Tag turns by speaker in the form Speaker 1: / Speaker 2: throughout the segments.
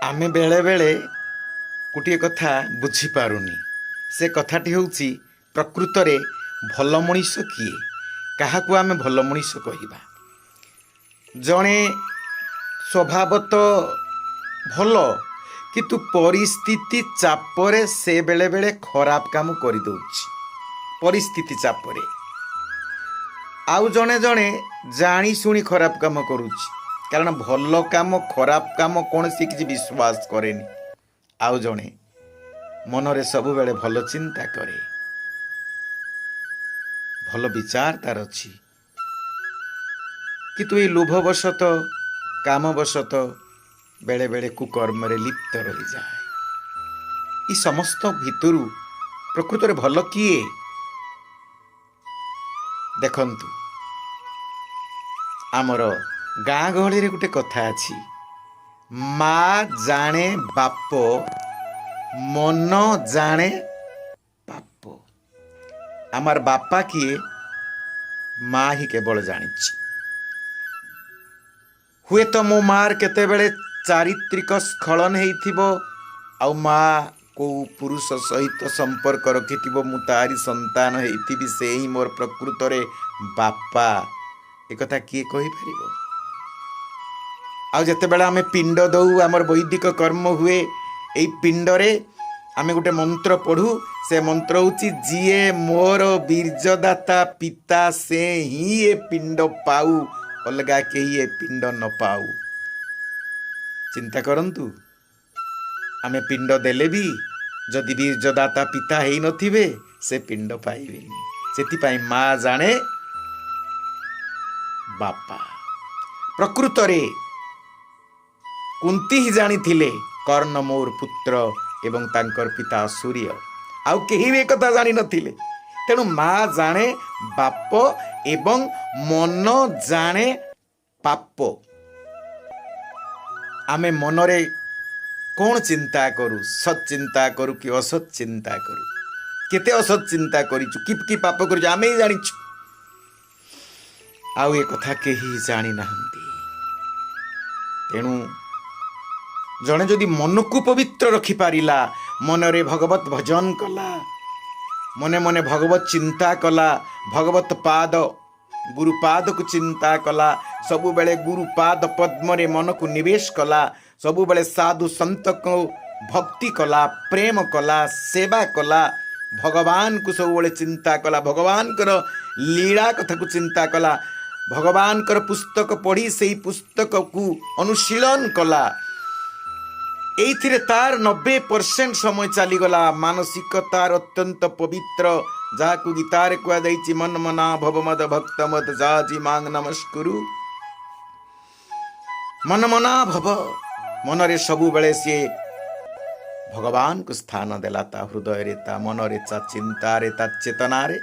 Speaker 1: ଆମେ बेले बेले गोटे कथा बुझीपारुनी से कथाटी हूँ प्रकृत में भल मनीष किए क्या आम भल मनीष कहवा जड़े स्वभावत भल किंतु परिस्थिति चापरे से बेले बेले खराब काम कर परिस्थिति चापरे आउ जड़े जड़े जानी शुणी खराब काम करुच्ची कारण भल काम खराब काम कौन सी किसी विश्वास करेनि आउ जड़े मनरे सबु बेले भल चिंता करे भल विचार तार अच्छी किंतु ये लोभवशत कामवशत बेले बेले कुकर्म लिप्त रही जाए ये समस्त भितर प्रकृत में भल किए देखंतु आमर गाँ गहली गोटे कथा अच्छी माँ जाने बाप मन जाने बाप आमार बापा किए माँ ही केवल जानी हुए तो मो मार केते बेले चारित्रिक स्खलन होइथिबो आउ माँ को पुरुष सहित संपर्क रखिथिबो मु तारी संतान होइथिबि से ही मोर प्रकृत रे बापा एक कथा किए कहि परिबो आउ जते बेला आमे पिंड दऊ आमर वैदिक कर्म हुए एई पिंड रे आमे गोटे मंत्र पढ़ू से मंत्र होची जिए मोर बीर्जदाता पिता से ही ये पिंड पाऊ अलगा के ये पिंड न पाऊ चिंता करंतु आमे पिंड देले भी जदि बीर्जदाता पिता हेई नथिबे से पिंड पाइबेनी सेति पाई माँ जाने बापा प्रकृत रे कुंती ही जानी थिले कर्ण मोर पुत्र एवं तांकर पिता सूर्य आउ केही भी कथा जानी नथिले तेणु माँ जाने बाप एवं मन जाने पाप आमे मनरे कौन चिंता करू सत चिंता करू कि असत चिंता करू केते असत चिंता करिछु कि पाप करिछु आमे ही जानिछु आउ ए कथा केही जानी नाहंती तेणु जड़े जदि मन को पवित्र रखी पारिला मनरे भगवत भजन कला मने मने भगवत चिंता कला भगवत पाद गुरुपाद को चिंता कला सबु बेले गुरुपाद पद्म रे मन को निवेश कला सबु बेले साधु संत को भक्ति कला प्रेम कला सेवा कला भगवान को सब बेले चिंता कला भगवान कर लीला कथा को चिंता कला भगवान कर पुस्तक पढ़ी से पुस्तक को अनुशीलन कला एइथिरे तार 90% समय चलीगला मानसिक तार अत्यंत पवित्र जहाँ गीतार कहुई मन मना भव मद भक्त मद जाजी मांग नमस्कुरु मन मना भव मनरे सबु बेले सी भगवान को स्थान देला ता हृदय रे ता मन रे ता चिंता रे ता चेतना रे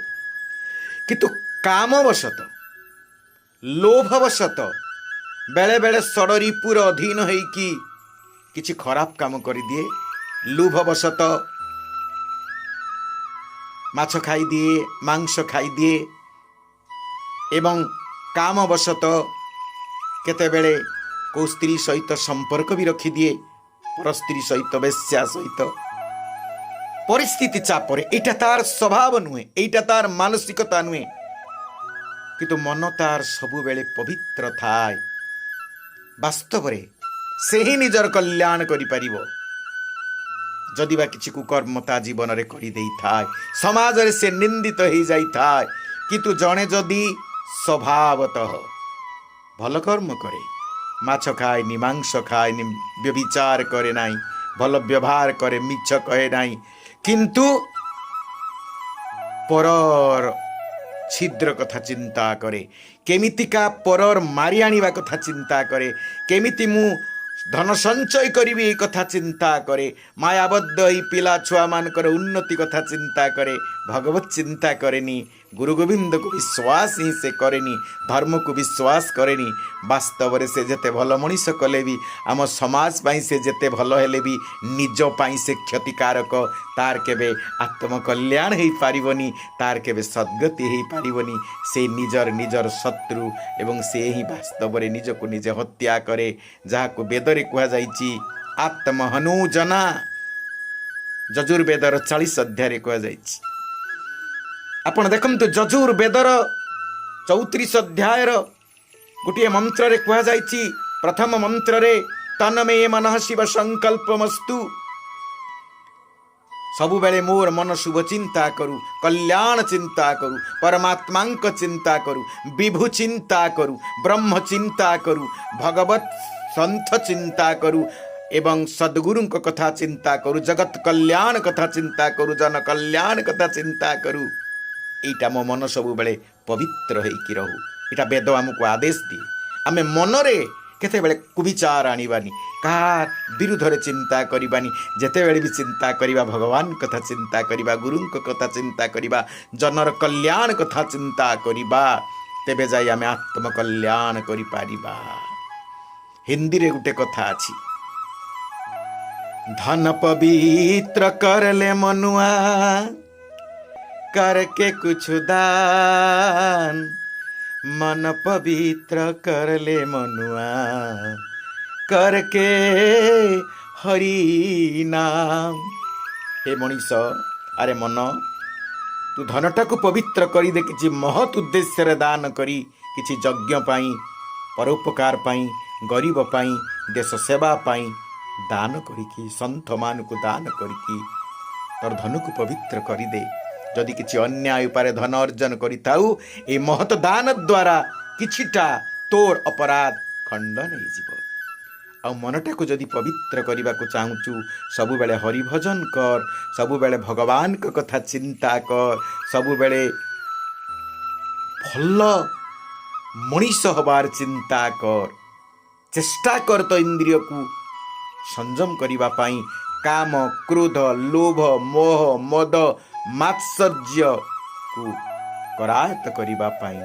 Speaker 1: किंतु कामवशत लोभवशत बेले बेले षडरिपुर अधीन होइकी किछि खराब काम कर दिए लोभवशत माछ खाई दिए मांस खाई दिए एवं कामवशत केते बेले को स्त्री सहित संपर्क भी रखी दिए पर स्त्री सहित वेश्या सहित परिस्थिति चापरे एटा तार स्वभाव नुहे एटा तार मानसिकता नुहे किंतु मन तार सबु बेले पवित्र थाए वास्तव रे से ही निजर कल्याण करि परिबो जदि बा किछि कुकर्म ता जीवन रे करि देई थाए समाज रे से निंदित हो जाई थाए किंतु जणे जदि स्वभावतः भल कर्म करे माछ खाए नि मांस खाए नि व्यभिचार करे नाही भल व्यवहार करे मिछ कहे नाही किंतु परर छिद्र कथा चिंता करे केमितिका परर मारी आनिबा कथा चिंता करे केमिति मु धन संचय करी कथा चिंता करे मायाबद्ध ही पिला छुआ मानकर उन्नति कथा चिंता करे भगवत चिंता करेनी गुरु गोविंद को विश्वास ही से करेनी धर्म को विश्वास करेनी वास्तव रे से जेते भल मनीष कले भी आम समाज पाई से जेते भल हेले भी निज पाई से क्षतिकारक तार केबे आत्मकल्याण हो पारिबनी तार केबे सद्गति हो पारिबनी से निजर निजर शत्रु एवं से ही वास्तव रे निज को निजे हत्या करे जहाँ को वेद रे कहा जाइछि ଆତ୍ମହନୁଜନା ଯଜୁର୍ବେଦର 40 ଅଧ୍ୟାୟରେ କୁହାଯାଇଛି। ଆପଣ ଦେଖନ୍ତୁ ଯଜୁର୍ବେଦର 34 ଅଧ୍ୟାୟର ଗୋଟିଏ ମନ୍ତ୍ରରେ କୁହାଯାଇଛି, ପ୍ରଥମ ମନ୍ତ୍ରରେ ତନ୍ମେ ମନଃ ଶିବ ସଂକଳ୍ପମସ୍ତୁ, ସବୁବେଳେ ମୋର ମନ ଶୁଭ ଚିନ୍ତା କରୁ, କଲ୍ୟାଣ ଚିନ୍ତା କରୁ, ପରମାତ୍ମାଙ୍କ ଚିନ୍ତା କରୁ, ବିଭୁ ଚିନ୍ତା କରୁ, ବ୍ରହ୍ମ ଚିନ୍ତା କରୁ, ଭଗବତ ସନ୍ଥ ଚିନ୍ତା କରୁ ଏବଂ ସଦ୍ଗୁରୁଙ୍କ କଥା ଚିନ୍ତା କରୁ, ଜଗତ କଲ୍ୟାଣ କଥା ଚିନ୍ତା କରୁ, ଜନ କଲ୍ୟାଣ କଥା ଚିନ୍ତା କରୁ। ଏଇଟା ମୋ ମନ ସବୁବେଳେ ପବିତ୍ର ହେଇକି ରହୁ। ଏଇଟା ବେଦ ଆମକୁ ଆଦେଶ ଦିଏ। ଆମେ ମନରେ କେତେବେଳେ କୁବିଚାର ଆଣିବାନି, କାହା ବିରୁଦ୍ଧରେ ଚିନ୍ତା କରିବାନି। ଯେତେବେଳେ ବି ଚିନ୍ତା କରିବା ଭଗବାନ କଥା ଚିନ୍ତା କରିବା, ଗୁରୁଙ୍କ କଥା ଚିନ୍ତା କରିବା, ଜନର କଲ୍ୟାଣ କଥା ଚିନ୍ତା କରିବା, ତେବେ ଯାଇ ଆମେ ଆତ୍ମକଲ୍ୟାଣ କରିପାରିବା। ହିନ୍ଦୀରେ ଗୋଟେ କଥା ଅଛି, ଧନ ପବିତ୍ର କରଲେ ମନୁଆ करके कुछ दान, मन पवित्र कर ले मनुआ करके हरि नाम। हे मनीष, अरे मन, तू धनटा को पवित्र करी दे, किसी महत उद्देश्य दान करी, किसी यज्ञ पाई, परोपकार पाई, गरीब पाई, देश सेवा पाई दान करिकी, संत मान को दान करिकी तोर धन को पवित्र करी दे। जदि किसी अन्याय उपाय धन अर्जन करिताऊ, ए महत दान द्वारा किछिटा तोर अपराध खंडन हो। मनटा को जदि पवित्र करने को चाहूचु, सबु बेले हरि भजन कर, सबु बेले भगवान को कथा चिंता कर, सबु बेले भल मनीष हबार चिंता कर, चेष्टा कर तो इंद्रिय को संयम करने पाई, काम क्रोध लोभ मोह मद मात्सर्य को करायत करने पाई।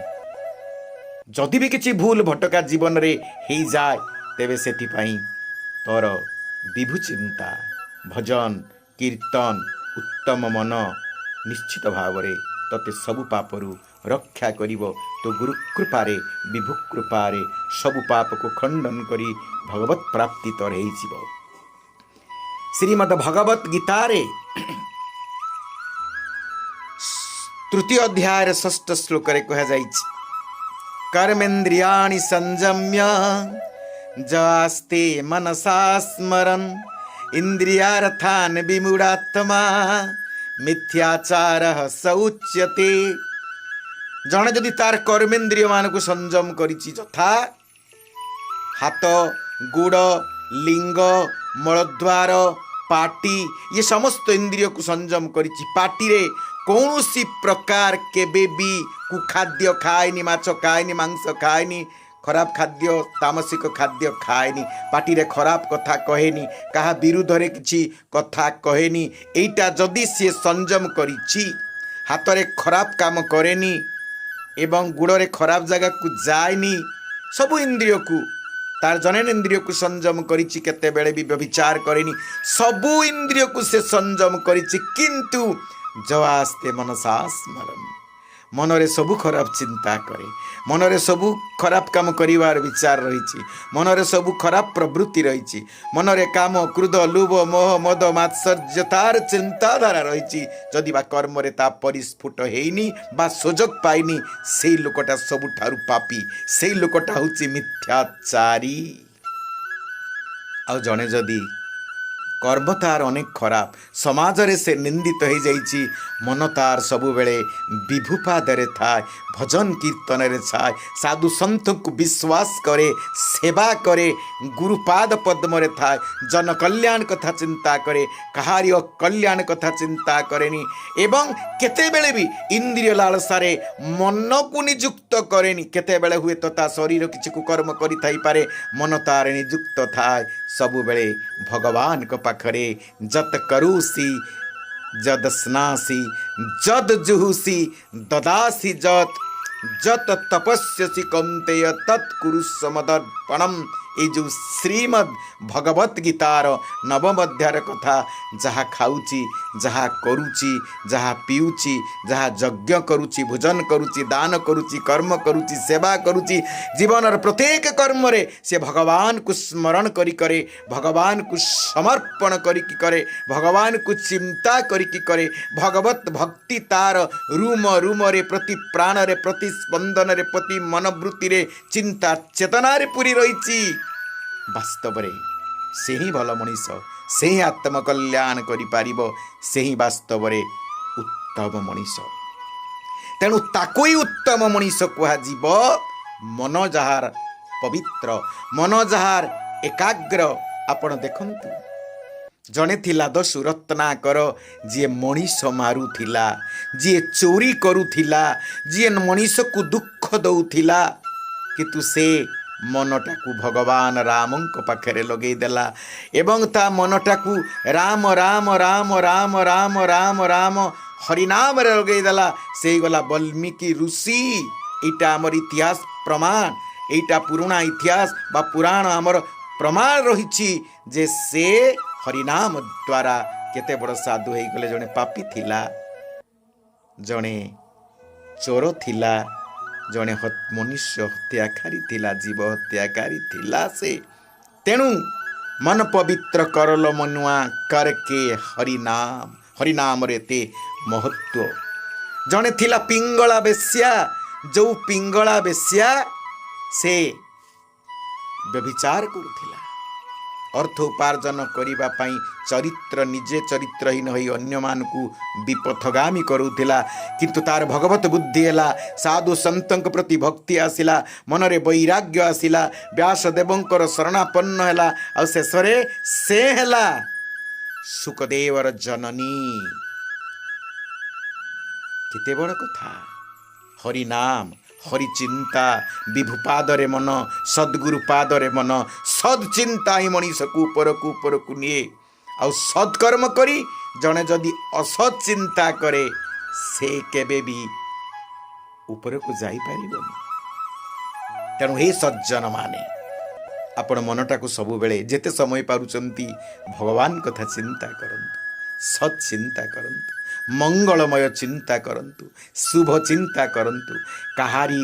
Speaker 1: जदि भी किसी भूल भटका जीवन रे ही जाए, तेबे सेठी पाई तोर विभु चिंता भजन कीर्तन उत्तम मन निश्चित भाव रे तते सबु पापरु रक्षा करिवो। तो गुरु कृपारे विभु कृपारे सबु पाप को खंडन करी भगवत प्राप्ति तोर हेई जीवो। श्रीमद् भगवत गीता रे तृतीय अध्याय 6 श्लोक रे कहा जाइछि, कर्मेन्द्रियाणि संयम्य जास्ते मनसा स्मरन् इंद्रियार्थान् विमूढात्मा मिथ्याचारः स उच्यते। जने जदि तार कर्मेन्द्रिय मान को संयम करिछि, यथा हाथ गोड़ लिंग मलद्वार पाटी, ये समस्त इंद्रिय को संयम करिछि। पाटी रे कौनसी प्रकार केबे भी कुखाद्य खाएनी, माछ खाएनी, मांस खाएनी, खराब खाद्य तामसिक खाद्य खाएनी, पाटी रे खराब कथा कहेनी, कहा विरुद्ध रे किछि कथा कहेनी। एइटा जदि से संयम करिछि, हाथ रे खराब काम करेनी एवं गुड़ रे खराब जगह को जाएनी, सबु इंद्रिय को तार जनन इंद्रिय को संयम करिछि, केते बेले भी व्यभिचार करेनी, सबु इंद्रिय को से संयम करिछि। किंतु जवास्ते मनसा स्मरण, मनरे सबु खराब चिंता करे, मनरे सबु खराब काम करिवार विचार रही, मनरे सबु खराब प्रवृत्ति रही, मनरे काम क्रोध लोभ मोह मद मात्सर्य तार चिंताधारा रही। जदि बा कर्म रे ता परिस्फुट हेइनी बा सुजोग पाइनी, सेई लोकटा सबुठारु पापी, सेई लोकटा होछि मिथ्याचारी। आ जने जदि कर्म तार अनेक खराब, समाज रे से निंदित हो जाइछि, मन तार सबु बेले विभुपाद रे थाए, भजन कीर्तन रे थाए, साधु संत को विश्वास करे, सेवा करे, गुरुपाद पद्म रे थाए, जन कल्याण कथा चिंता करे, कहारी कल्याण कथा चिंता करेनी, एवं केते बेले भी इंद्रिय लालसा रे मन को नियुक्त करेनी। केते बेले हुए तो ता शरीर किछि कुकर्म करि थाई पारे, मन तार नियुक्त थाए सबु बेले भगवान को पाखरे। जत करूसी जद स्नासी जद जुहुसी ददासी जत जत तपस्यसि कौन्तेय तत्कुरुष्व मदर्पणम। ये जो श्रीमद् भगवत गीतार नवम अध्यायर कथा जहाँ खाऊची जहाँ करुची जहाँ पीऊची जहाँ यज्ञ करुची भोजन करुची दान करुची कर्म करुची सेवा करुची जीवन प्रत्येक कर्म रे से भगवान को स्मरण करी करे भगवान को समर्पण करी करे भगवान को चिंता करी करे भगवत भक्ति तार रूम रूम रे प्रति प्राण रे प्रति स्पंदन रे प्रति मनोवृत्ति रे चिंता चेतना रे पूरी रही वास्तव रे से ही भल मनीष से ही आत्मकल्याण करि पारिबो से ही वास्तव रे उत्तम मनीष तेणु ताको ही उत्तम मनीष कुहा जीव मन जहार पवित्र मन जहार एकाग्र आपण देखंतु जने थिला दस्यु रत्नाकर जी मनीष मारुथिला जी चोरी करुथिला जी मनीष को दुख दउथिला किंतु से मनटा को भगवान राम पाखे लगे देला एवं ता मनटा को राम राम राम राम राम राम राम हरिनाम रे लगे देला से गला वाल्मीकि ऋषि एटा हमर इतिहास प्रमाण एटा पुराना इतिहास बा पुराण हमर प्रमाण रही जे से हरिनाम द्वारा केते बड़ साधु हो गले जने पापी थिला जने चोर थिला जने मनुष्य हत्याकारी थिला जीव हत्याकारी थिला से तेणु मन पवित्र करल मनुआ करके हरिनाम हरिनाम रे ते महत्व जने थिला पिंगला बेश्या जो पिंगला बेश्या से व्यभिचार करुथिला अर्थ उपार्जन करिबा पई चरित्र निजे चरित्रहीन होई अन्य मान को विपथगामी करुथिला किंतु तार भगवत बुद्धि हैला साधु संतंक प्रति भक्ति आसिला मनरे वैराग्य आसिला व्यास देवंकर शरणापन्न हैला आ शेषरे से हैला सुखदेवर जननी केते बड़ कथा हरिनाम हरि चिंता विभु पादरे मन सद्गुरु पादरे मन सद चिंता ही मनीष को ऊपर को निए आ सत्कर्म करी जने जदि असत चिंता करे से केबे भी ऊपर को जाई पारिबनी तेणु हे सज्जन माने आपण मनटा को सबु बेले जेते समय पारुचंती भगवान कथा चिंता करंतु सत चिंता करंतु मंगलमय चिंता करंतु शुभ चिंता करंतु कहारी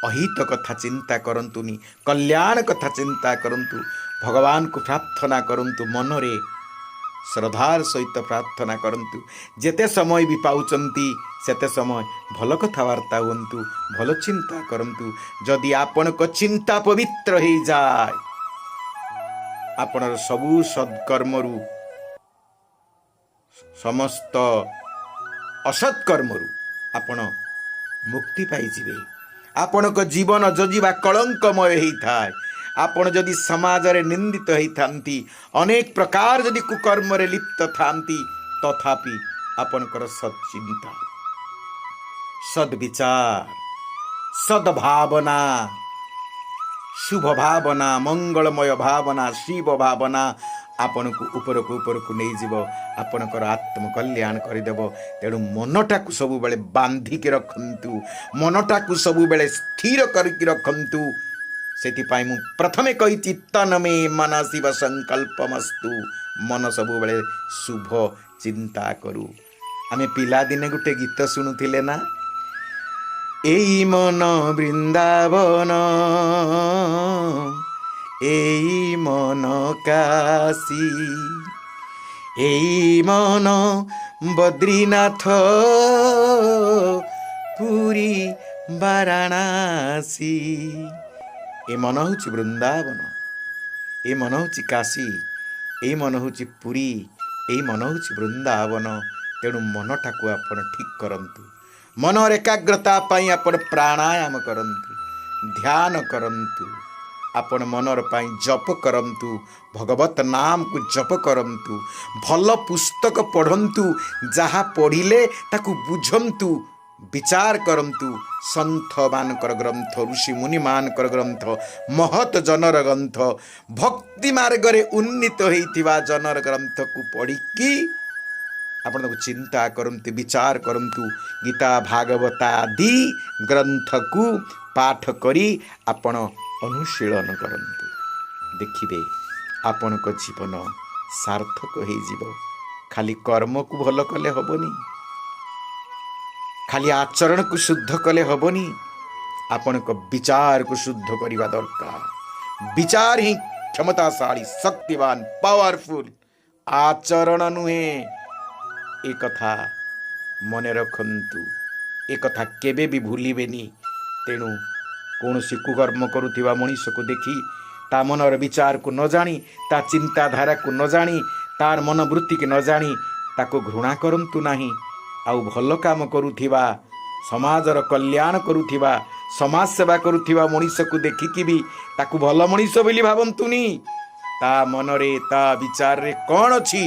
Speaker 1: अहित कथा चिंता करंतुनी कल्याण कथा चिंता करंतु भगवान को प्रार्थना करंतु मनरे श्रद्धार सहित प्रार्थना करंतु जेते समय भी पाउचंती सेते समय भल कथबार्ता हुंतु भल चिंता करंतु जदि आपण को चिंता पवित्र हो जाए आपणर सबु सत्कर्मरु समस्त असत्कर्मरु आपण मुक्ति पाई जिवे आपण को जीवन जजीवा कलंकमय ही थाए आपण जदि समाज रे निंदित होई थांती अनेक प्रकार जदि कुकर्म रे लिप्त थांती तथापि आपणकर सच्चिंता सद्विचार सद्भावना शुभ भावना मंगलमय भावना शिव भावना आपण को ऊपर को नहीं जीव आपणकर आत्मकल्याण करदेव तेणु मनटा को सब बेले बांधिक रखंतु मनटा को सब बेले स्थिर करके रखंतु सेतिपाई मु प्रथमे कही तन में मन शिव संकल्पमस्तु मन सब बेले शुभ चिंता करू आमे पिला दिने गुटे गीत शुणुथिले ना एई मन वृंदावन एई मन काशी एई मन बद्रीनाथ पुरी वाराणसी ए मन होची वृंदावन ए मन होची काशी ए मन होची पुरी ए मन होची वृंदावन तेणु मनटा को आपण ठीक करंतु मनर एकाग्रता पाई आपण प्राणायाम करंतु ध्यान करंतु आपण मनर पाई जप करंतु भगवत नाम को जप करंतु भल पुस्तक पढ़ंतु जहाँ पढ़िले ताकू बुझंतु विचार करंतु संत मानकर ग्रंथ ऋषि मुनि मानकर ग्रंथ महत जनर ग्रंथ भक्ति मार्ग रे उन्नीत होइतिबा जनर ग्रंथ को पढ़िकी आपण चिंता करंतु विचार करंतु गीता भागवत आदि ग्रंथ को पाठ करी आपण अनुशीलन करंतु देखिबे आपण को जीवन सार्थक हो जीवो। खाली कर्म को भल कले हबनी, खाली आचरण को शुद्ध कले हबनी, आपण को विचार को शुद्ध करवा दरकार। विचार ही क्षमताशाली, शक्तिवान, पावरफुल, आचरण नुहे। एक कथा मने रखंतु, एक कथा केबे भी भूलिबेनी। तेणु कौन कुकर्म करुवा मनीष को देखी ता मनर विचार को न जानी, ता चिंताधारा को न जानी, तार मनोवृत्ति के न जानी ताको घृणा करंतु नाही। आउ भल काम करुथिबा, समाजर कल्याण करुथिबा, समाज सेवा करुथिबा मनीष को देखिकी भी ताकू भल मनीष बोली भावंतुनी। ता मनरे ता विचार रे कौन अछि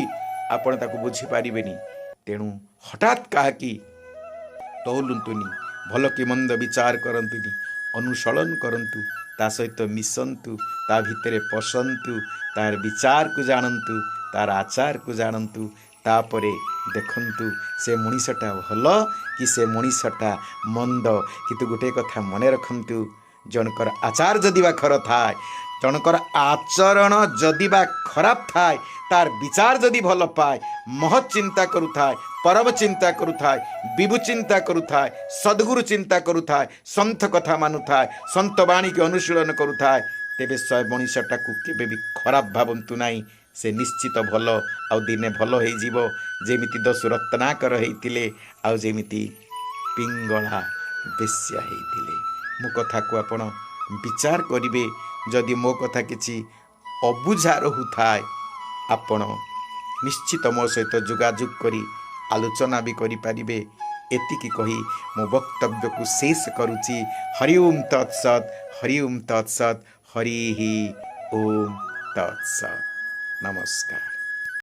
Speaker 1: आपण ताकू बुझी पारिबेनी। तेणु हठात काकी तौलुंतुनी, भल कि मंद विचार करंतुनी, अनुसरण करंतु, ता सहित मिसंतु, ता भितरे पसंतु, तार विचार को जानंतु, तार आचार को जानंतु, तापरे देखंतु से मनीषटा भल कि से मनीषटा मंद। किंतु गोटे कथा मने रखंतु, जनकर आचार जदि बा खर थाए, जनकर आचरण जदि बा खराब थाए, तार विचार जदि भल पाए, महत चिंता करुथाए, परम चिंता करुथाए, विभु चिंता करुथाए, सद्गुरु चिंता करुथाए, संत कथा मानुथाए, संत वाणी के अनुशीलन करुथाए, तेबे सय मनीषटा को केबे भी खराब भावंतु नाही। से निश्चित भल आउ दिने भल हो जीवो। जेमिति दस्यु रत्नाकर होइतिले, आउ जेमिति पिंगला बेश्या होइतिले। मो कथा को आपण विचार करिवे। जदि मो कथा किछि अबुझा रहुथाए, आपण निश्चित मो सहित जोगाजोग करी आलोचना भी करि पारिबे। एतिकी कही मो वक्तव्य को शेष करुछि। हरि ओम तत्सत, हरि ओम तत्सत, हरि ओम तत्सत। नमस्कार।